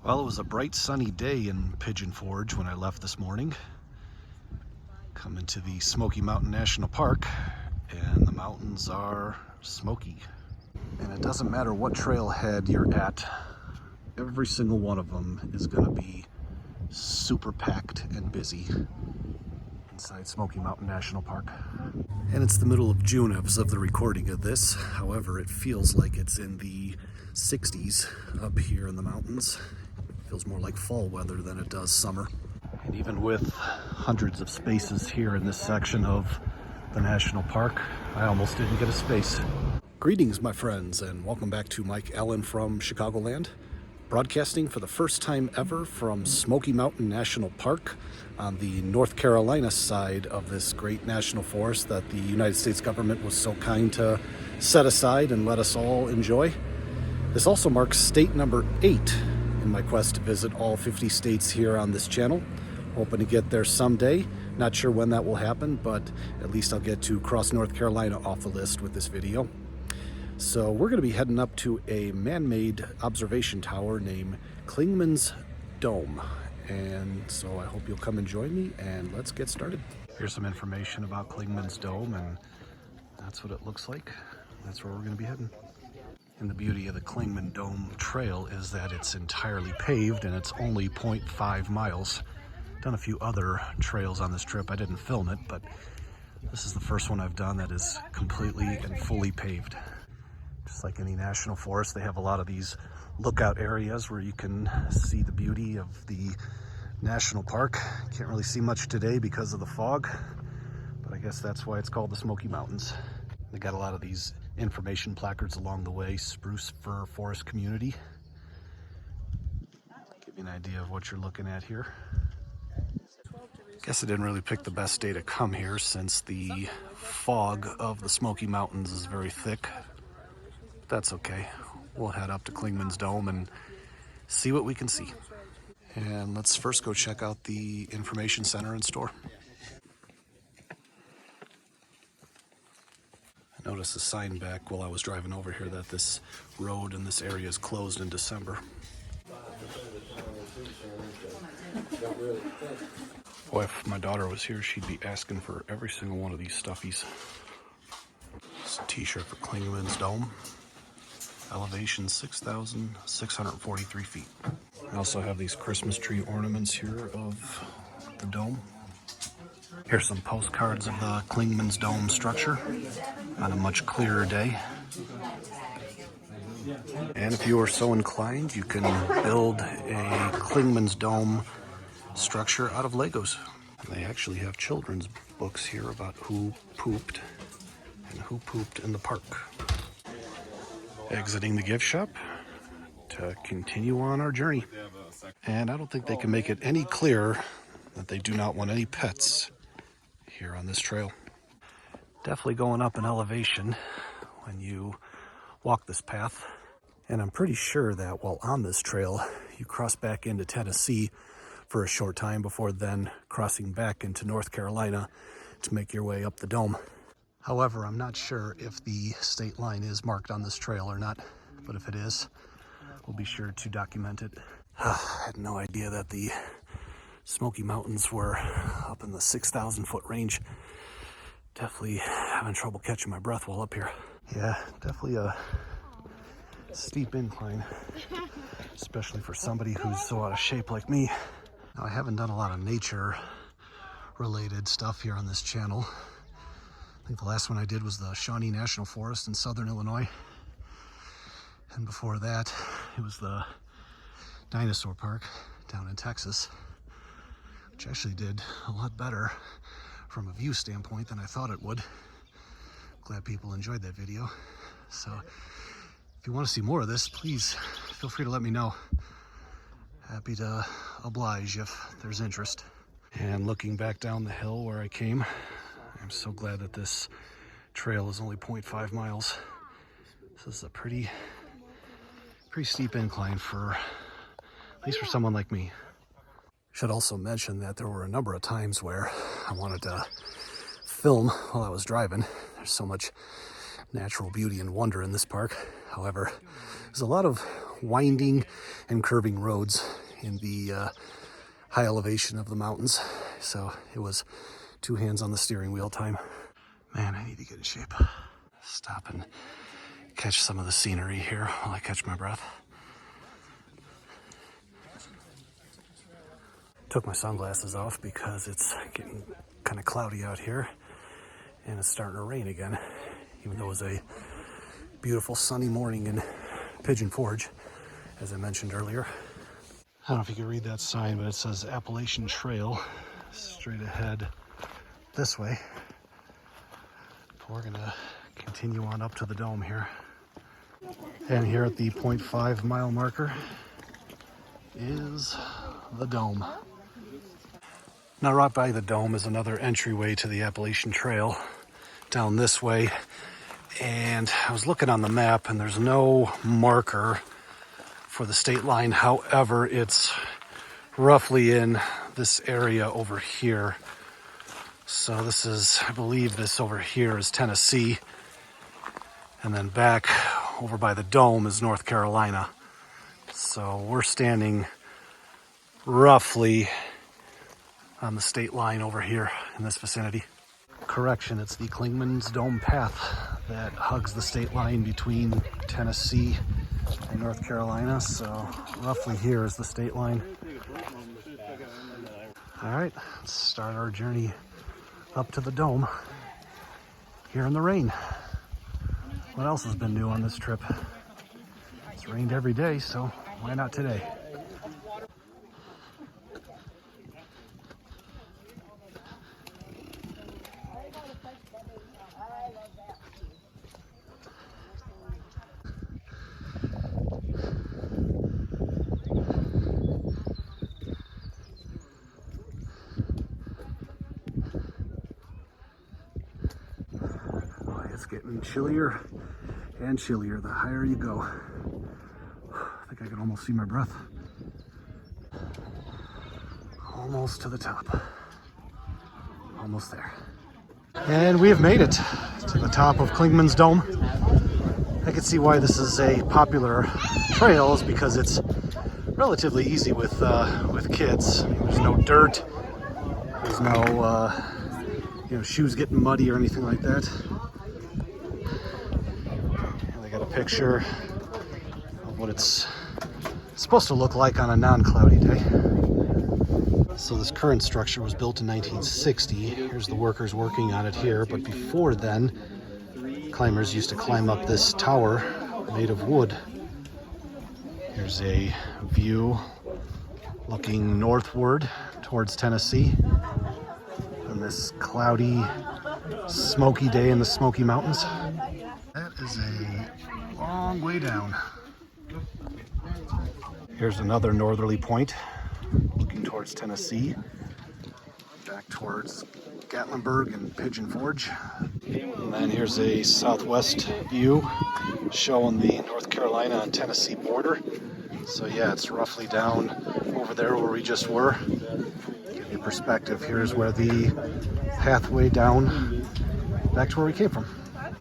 Well, it was a bright sunny day in Pigeon Forge when I left this morning. Coming to the Smoky Mountain National Park, and the mountains are smoky. And it doesn't matter what trailhead you're at, every single one of them is going to be super packed and busy inside Smoky Mountain National Park. And it's the middle of June as of the recording of this. However, it feels like it's in the 60s up here in the mountains. It feels more like fall weather than it does summer. And even with hundreds of spaces here in this section of the national park, I almost didn't get a space. Greetings, my friends, and welcome back to Mike Allen from Chicagoland, broadcasting for the first time ever from Smoky Mountain National Park on the North Carolina side of this great national forest that the United States government was so kind to set aside and let us all enjoy. This also marks state number 8 in my quest to visit all 50 states here on this channel. Hoping to get there someday. Not sure when that will happen, but at least I'll get to cross North Carolina off the list with this video. So we're going to be heading up to a man-made observation tower named Clingmans Dome. And so I hope you'll come and join me, and let's get started. Here's some information about Clingmans Dome, and that's what it looks like. That's where we're going to be heading. And the beauty of the Clingmans Dome trail is that it's entirely paved and it's only 0.5 miles. Done a few other trails on this trip. I didn't film it, but this is the first one I've done that is completely and fully paved. Just like any national forest, they have a lot of these lookout areas where you can see the beauty of the national park. Can't really see much today because of the fog, but I guess that's why it's called the Smoky Mountains. They got a lot of these information placards along the way. Spruce fir forest community. Give you an idea of what you're looking at here. Guess I didn't really pick the best day to come here since the fog of the Smoky Mountains is very thick. That's okay. We'll head up to Clingmans Dome and see what we can see. And let's first go check out the information center and store. I noticed a sign back while I was driving over here that this road in this area is closed in December. Boy, if my daughter was here, she'd be asking for every single one of these stuffies. It's a t-shirt for Clingmans Dome. Elevation 6,643 feet. I also have these Christmas tree ornaments here of the dome. Here's some postcards of the Clingmans Dome structure on a much clearer day. And if you are so inclined, you can build a Clingmans Dome structure out of Legos. And they actually have children's books here about who pooped and who pooped in the park. Exiting the gift shop to continue on our journey. And I don't think they can make it any clearer that they do not want any pets here on this trail. Definitely going up in elevation when you walk this path. And I'm pretty sure that while on this trail, you cross back into Tennessee for a short time before then crossing back into North Carolina to make your way up the dome. However, I'm not sure if the state line is marked on this trail or not, but if it is, we'll be sure to document it. I had no idea that the Smoky Mountains were up in the 6,000 foot range. Definitely having trouble catching my breath while up here. Yeah, definitely a steep incline, especially for somebody who's so out of shape like me. Now, I haven't done a lot of nature related stuff here on this channel. I think the last one I did was the Shawnee National Forest in southern Illinois. And before that, it was the Dinosaur Park down in Texas, which actually did a lot better from a view standpoint than I thought it would. Glad people enjoyed that video. So if you want to see more of this, please feel free to let me know. Happy to oblige if there's interest. And looking back down the hill where I came, I'm so glad that this trail is only 0.5 miles. This is a pretty steep incline for, at least for someone like me. Should also mention that there were a number of times where I wanted to film while I was driving. There's so much natural beauty and wonder in this park. However, there's a lot of winding and curving roads in the high elevation of the mountains. So it was 2 hands on the steering wheel time. Man, I need to get in shape. Stop and catch some of the scenery here while I catch my breath. Took my sunglasses off because it's getting kind of cloudy out here and it's starting to rain again, even though it was a beautiful sunny morning in Pigeon Forge, as I mentioned earlier. I don't know if you can read that sign, but it says Appalachian Trail straight ahead this way. We're gonna continue on up to the dome here. And here at the 0.5 mile marker is the dome. Now right by the dome is another entryway to the Appalachian Trail down this way. And I was looking on the map and there's no marker for the state line. However, it's roughly in this area over here. So this is, I believe this over here is Tennessee. And then back over by the dome is North Carolina. So we're standing roughly on the state line over here in this vicinity. Correction, it's the Clingmans Dome path that hugs the state line between Tennessee and North Carolina. So roughly here is the state line. All right, let's start our journey up to the dome here in the rain. What else has been new on this trip? It's rained every day, so why not today? It's getting chillier and chillier the higher you go. I think I can almost see my breath. Almost to the top. Almost there. And we have made it to the top of Clingmans Dome. I can see why this is a popular trail, is because it's relatively easy with kids. There's no dirt. There's no shoes getting muddy or anything like that. Got a picture of what it's supposed to look like on a non-cloudy day. So this current structure was built in 1960. Here's the workers working on it here, but before then, climbers used to climb up this tower made of wood. Here's a view looking northward towards Tennessee on this cloudy, smoky day in the Smoky Mountains. That is a long way down. Here's another northerly point looking towards Tennessee, back towards Gatlinburg and Pigeon Forge. And then here's a southwest view showing the North Carolina and Tennessee border. So yeah, it's roughly down over there where we just were. Give you perspective, here's where the pathway down back to where we came from.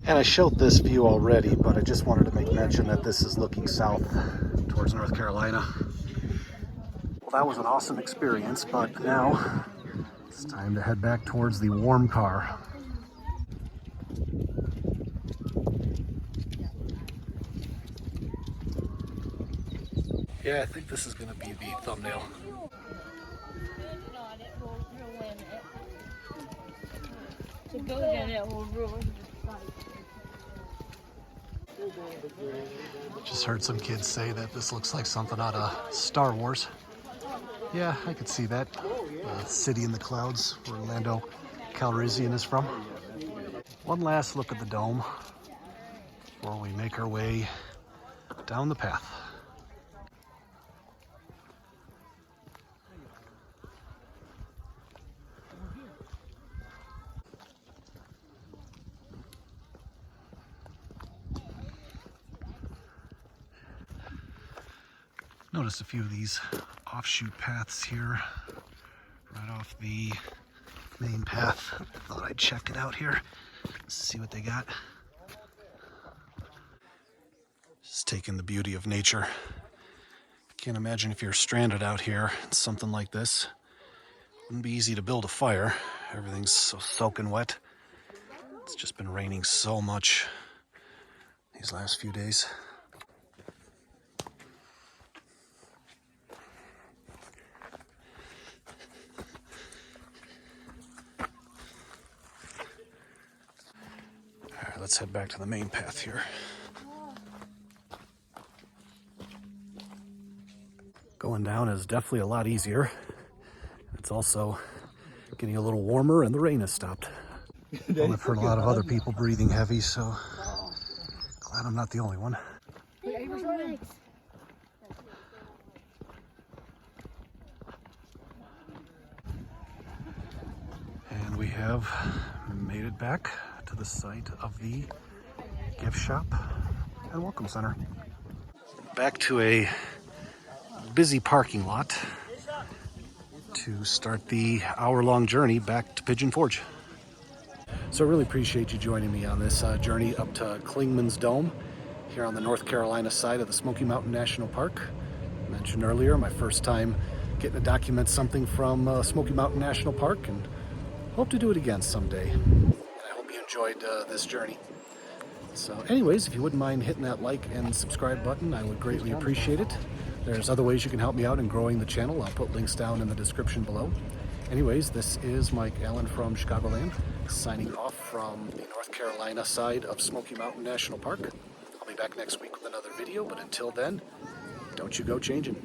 And I showed this view already, but I just wanted to make mention that this is looking south towards North Carolina. Well, that was an awesome experience, but now it's time to head back towards the warm car. Yeah, I think this is going to be the thumbnail. Just heard some kids say that this looks like something out of Star Wars. Yeah, I could see that. City in the Clouds, where Lando Calrissian is from. One last look at the dome before we make our way down the path. Notice a few of these offshoot paths here, right off the main path. Thought I'd check it out here, see what they got. Just taking the beauty of nature Can't imagine if you're stranded out here in something like this. Wouldn't be easy to build a fire. Everything's so soaking wet. It's just been raining so much these last few days. All right, let's head back to the main path here. Going down is definitely a lot easier. It's also getting a little warmer and the rain has stopped. Well, I've heard a lot of other people breathing heavy, so glad I'm not the only one. And we have made it back to the site of the gift shop and welcome center. Back to a busy parking lot to start the hour-long journey back to Pigeon Forge. So I really appreciate you joining me on this journey up to Clingmans Dome here on the North Carolina side of the Smoky Mountain National Park. I mentioned earlier, my first time getting to document something from Smoky Mountain National Park, and hope to do it again someday. And I hope you enjoyed this journey. So anyways, if you wouldn't mind hitting that like and subscribe button, I would greatly appreciate it. There's other ways you can help me out in growing the channel. I'll put links down in the description below. Anyways, this is Mike Allen from Chicagoland, signing off from the North Carolina side of Smoky Mountain National Park. I'll be back next week with another video, but until then, don't you go changing.